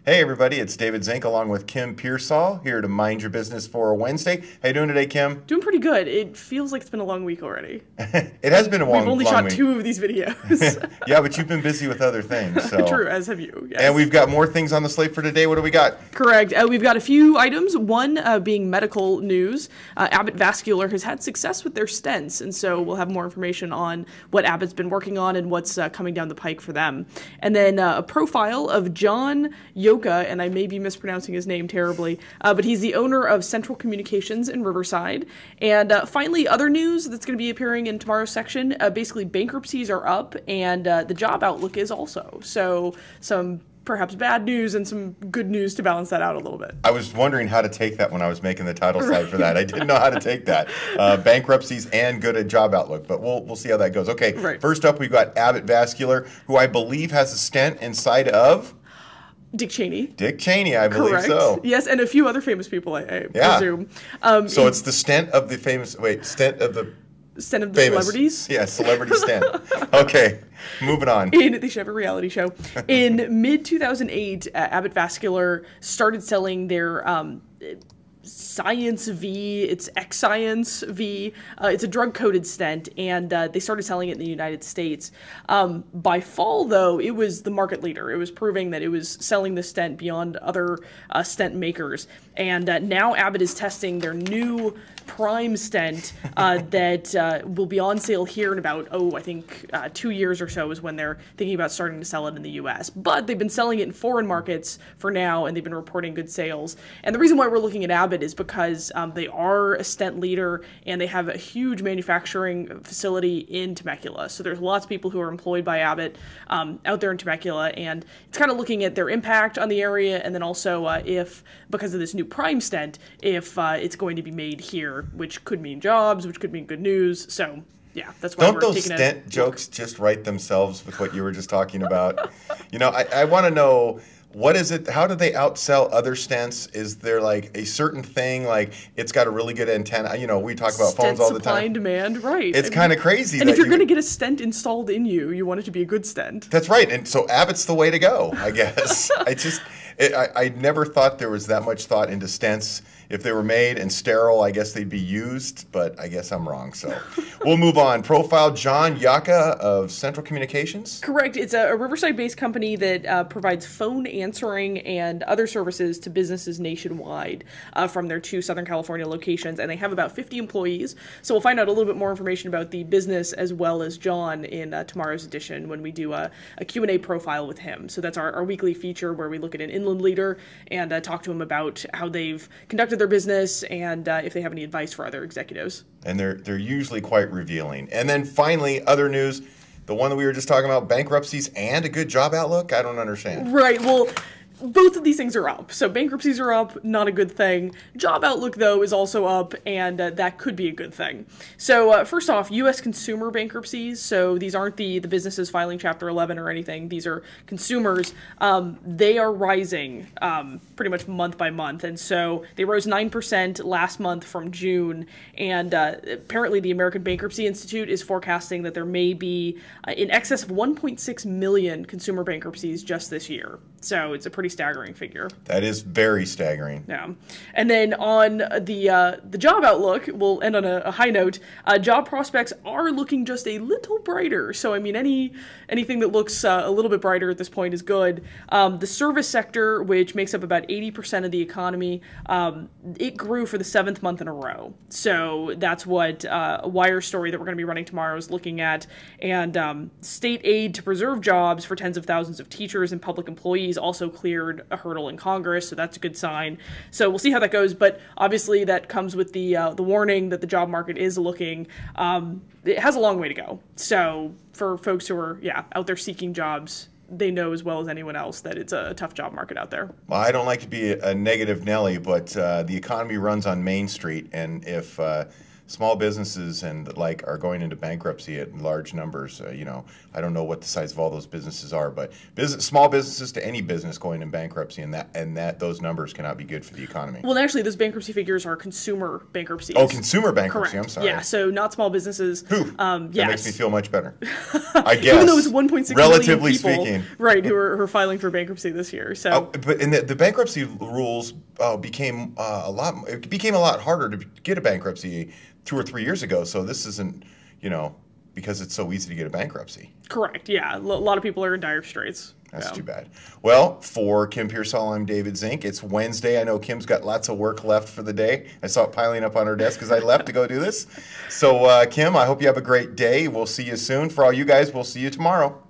Hey everybody, it's David Zink along with Kim Pearsall here to mind your business for a Wednesday. How you doing today, Kim? Doing pretty good. It feels like it's been a long week already. It has been a long week. We've only shot 2 of these videos. Yeah, but you've been busy with other things. So. True, as have you. Yes. And we've got more things on the slate for today. What do we got? Correct. We've got a few items. One being medical news. Abbott Vascular has had success with their stents, and so we'll have more information on what Abbott's been working on and what's coming down the pike for them. And then a profile of John Yoka, and I may be mispronouncing his name terribly, but he's the owner of Central Communications in Riverside. And finally, other news that's going to be appearing in tomorrow's section. Basically, bankruptcies are up, and the job outlook is also. So some perhaps bad news and some good news to balance that out a little bit. I was wondering how to take that when I was making the title slide for that. I didn't know how to take that. Bankruptcies and good at job outlook, but we'll see how that goes. Okay, right. First up, we've got Abbott Vascular, who I believe has a stent inside of... Dick Cheney. Dick Cheney, I believe Correct. so. Yes, and a few other famous people, I presume. So it's the stent of the famous... Wait, stent of the... Stent of the famous. Celebrities? Yeah, celebrity stent. Okay, moving on. They should have a reality show. In mid-2008, Abbott Vascular started selling their... Science V, it's X-Science V. It's a drug-coated stent, and they started selling it in the United States. By fall, though, it was the market leader. It was proving that it was selling the stent beyond other stent makers. And now Abbott is testing their new Prime stent that will be on sale here in about, I think 2 years or so is when they're thinking about starting to sell it in the U.S. But they've been selling it in foreign markets for now, and they've been reporting good sales. And the reason why we're looking at Abbott is because they are a stent leader, and they have a huge manufacturing facility in Temecula. So there's lots of people who are employed by Abbott out there in Temecula, and it's kind of looking at their impact on the area, and then also if, because of this new Prime stent, if it's going to be made here, which could mean jobs, which could mean good news. So, yeah, that's why we're taking a look. Don't those stent jokes just write themselves with what you were just talking about? You know, I want to know, what is it? How do they outsell other stents? Is there like a certain thing, like it's got a really good antenna? You know, we talk about phones all the time. Supply and demand, right. It's kind of crazy. And if you're going to get a stent installed in you, you want it to be a good stent. That's right. And so Abbott's the way to go, I guess. I never thought there was that much thought into stents. If they were made and sterile, I guess they'd be used, but I guess I'm wrong. So we'll move on. Profile John Yoka of Central Communications. Correct. It's a Riverside-based company that provides phone answering and other services to businesses nationwide from their 2 Southern California locations, and they have about 50 employees. So we'll find out a little bit more information about the business as well as John in tomorrow's edition when we do a Q&A profile with him. So that's our weekly feature where we look at an inland leader and talk to him about how they've conducted their business and if they have any advice for other executives. And they're usually quite revealing. And then finally, other news, the one that we were just talking about, bankruptcies and a good job outlook? I don't understand. Right. Well, both of these things are up. So bankruptcies are up, not a good thing. Job outlook, though, is also up, and that could be a good thing. So first off, U.S. consumer bankruptcies. So these aren't the businesses filing Chapter 11 or anything. These are consumers. They are rising pretty much month by month. And so they rose 9% last month from June. And apparently the American Bankruptcy Institute is forecasting that there may be in excess of 1.6 million consumer bankruptcies just this year. So it's a pretty staggering figure. That is very staggering. Yeah. And then on the job outlook, we'll end on a high note. Job prospects are looking just a little brighter. So, I mean, anything that looks a little bit brighter at this point is good. The service sector, which makes up about 80% of the economy, it grew for the 7th month in a row. So that's what a Wire story that we're going to be running tomorrow is looking at. And state aid to preserve jobs for tens of thousands of teachers and public employees also cleared a hurdle in Congress, so that's a good sign. So we'll see how that goes, but obviously that comes with the warning that the job market is looking. It has a long way to go. So for folks who are out there seeking jobs, they know as well as anyone else that it's a tough job market out there. Well, I don't like to be a negative Nelly, but the economy runs on Main Street, and if small businesses and like are going into bankruptcy at large numbers. You know, I don't know what the size of all those businesses are, but small businesses to any business going in bankruptcy, and that those numbers cannot be good for the economy. Well, actually, those bankruptcy figures are consumer bankruptcies. Oh, consumer bankruptcy. Correct. I'm sorry. Yeah, so not small businesses. That yes. makes me feel much better. I guess. Even though it's 1.6 relatively million people, speaking, right, who are filing for bankruptcy this year. So, but in the bankruptcy rules became a lot harder to get a bankruptcy 2 or 3 years ago. So this isn't, you know, because it's so easy to get a bankruptcy. correct. Yeah, a lot of people are in dire straits. That's too bad. Well, for Kim Pearsall, I'm David Zink. It's Wednesday. I know Kim's got lots of work left for the day. I saw it piling up on her desk as I left to go do this. So, Kim, I hope you have a great day. We'll see you soon. For all you guys, we'll see you tomorrow.